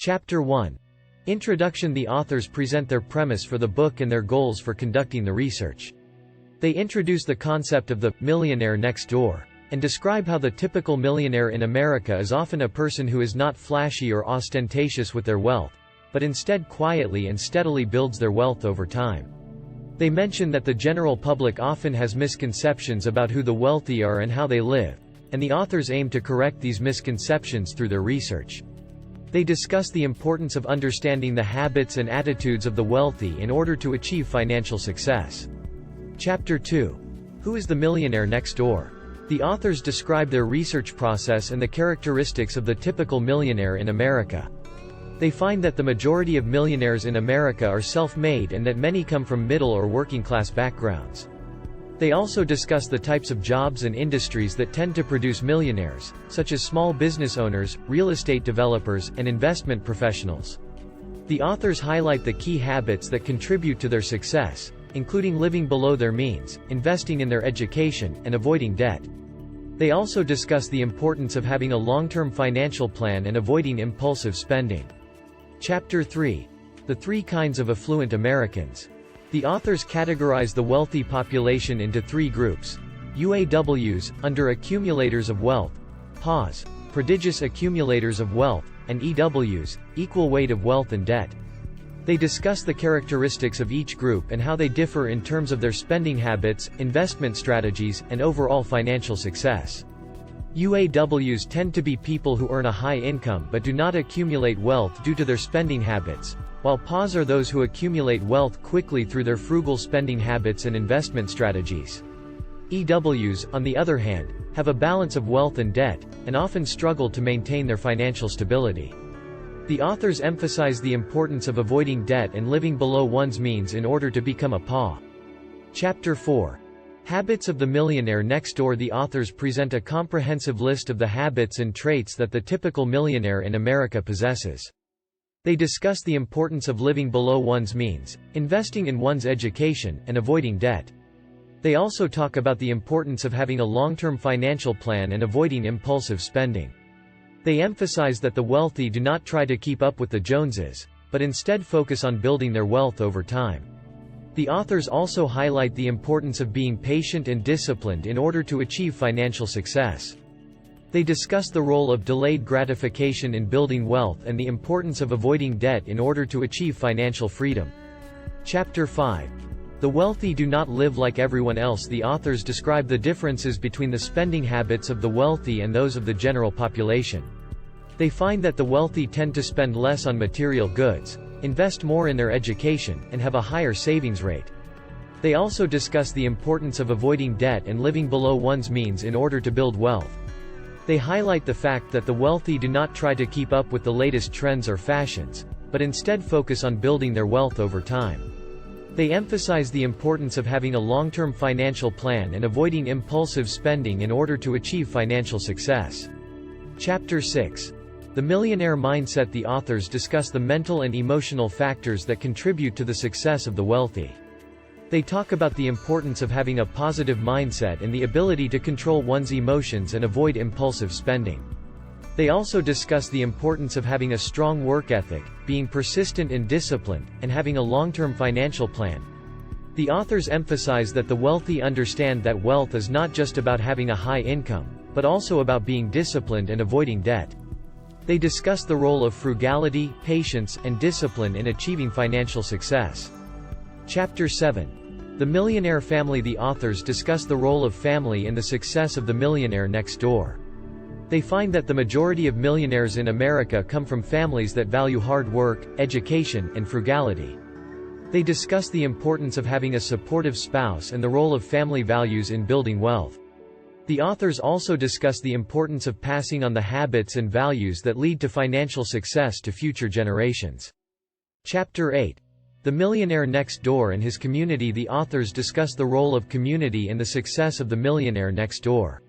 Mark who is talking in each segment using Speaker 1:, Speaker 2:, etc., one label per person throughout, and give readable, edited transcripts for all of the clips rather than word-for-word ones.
Speaker 1: Chapter 1. Introduction. The authors present their premise for the book and their goals for conducting the research. They introduce the concept of the millionaire next door, and describe how the typical millionaire in America is often a person who is not flashy or ostentatious with their wealth, but instead quietly and steadily builds their wealth over time. They mention that the general public often has misconceptions about who the wealthy are and how they live, and the authors aim to correct these misconceptions through their research. They discuss the importance of understanding the habits and attitudes of the wealthy in order to achieve financial success. Chapter 2. Who is the millionaire next door? The authors describe their research process and the characteristics of the typical millionaire in America. They find that the majority of millionaires in America are self-made and that many come from middle or working-class backgrounds. They also discuss the types of jobs and industries that tend to produce millionaires, such as small business owners, real estate developers, and investment professionals. The authors highlight the key habits that contribute to their success, including living below their means, investing in their education, and avoiding debt. They also discuss the importance of having a long-term financial plan and avoiding impulsive spending. Chapter 3. The three kinds of affluent Americans. The authors categorize the wealthy population into three groups: UAWs, under accumulators of wealth; PAWs, prodigious accumulators of wealth; and EWs, equal weight of wealth and debt. They discuss the characteristics of each group and how they differ in terms of their spending habits, investment strategies, and overall financial success. UAWs tend to be people who earn a high income but do not accumulate wealth due to their spending habits, while PAWs are those who accumulate wealth quickly through their frugal spending habits and investment strategies. EWs, on the other hand, have a balance of wealth and debt, and often struggle to maintain their financial stability. The authors emphasize the importance of avoiding debt and living below one's means in order to become a PAW. Chapter 4. Habits of the millionaire next door. The authors present a comprehensive list of the habits and traits that the typical millionaire in America possesses. They discuss the importance of living below one's means, investing in one's education, and avoiding debt. They also talk about the importance of having a long-term financial plan and avoiding impulsive spending. They emphasize that the wealthy do not try to keep up with the Joneses, but instead focus on building their wealth over time. The authors also highlight the importance of being patient and disciplined in order to achieve financial success. They discuss the role of delayed gratification in building wealth and the importance of avoiding debt in order to achieve financial freedom. Chapter 5. The wealthy do not live like everyone else. The authors describe the differences between the spending habits of the wealthy and those of the general population. They find that the wealthy tend to spend less on material goods, invest more in their education, and have a higher savings rate. They also discuss the importance of avoiding debt and living below one's means in order to build wealth. They highlight the fact that the wealthy do not try to keep up with the latest trends or fashions, but instead focus on building their wealth over time. They emphasize the importance of having a long-term financial plan and avoiding impulsive spending in order to achieve financial success. Chapter 6. The millionaire mindset. The authors discuss the mental and emotional factors that contribute to the success of the wealthy. They talk about the importance of having a positive mindset and the ability to control one's emotions and avoid impulsive spending. They also discuss the importance of having a strong work ethic, being persistent and disciplined, and having a long-term financial plan. The authors emphasize that the wealthy understand that wealth is not just about having a high income, but also about being disciplined and avoiding debt. They discuss the role of frugality, patience, and discipline in achieving financial success. Chapter 7. The millionaire family. The authors discuss the role of family in the success of the millionaire next door. They find that the majority of millionaires in America come from families that value hard work, education, and frugality. They discuss the importance of having a supportive spouse and the role of family values in building wealth. The authors also discuss the importance of passing on the habits and values that lead to financial success to future generations. Chapter 8. The millionaire next door and his community. The authors discuss the role of community in the success of the millionaire next door.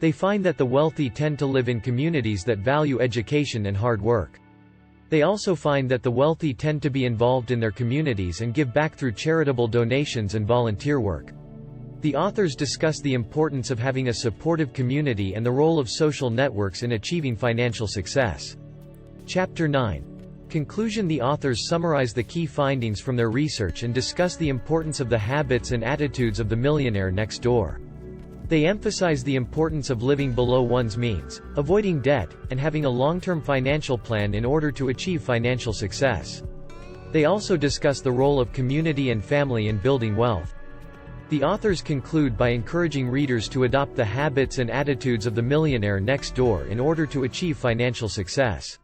Speaker 1: They find that the wealthy tend to live in communities that value education and hard work. They also find that the wealthy tend to be involved in their communities and give back through charitable donations and volunteer work. The authors discuss the importance of having a supportive community and the role of social networks in achieving financial success. Chapter 9. Conclusion: the authors summarize the key findings from their research and discuss the importance of the habits and attitudes of the millionaire next door. They emphasize the importance of living below one's means, avoiding debt, and having a long-term financial plan in order to achieve financial success. They also discuss the role of community and family in building wealth. The authors conclude by encouraging readers to adopt the habits and attitudes of the millionaire next door in order to achieve financial success.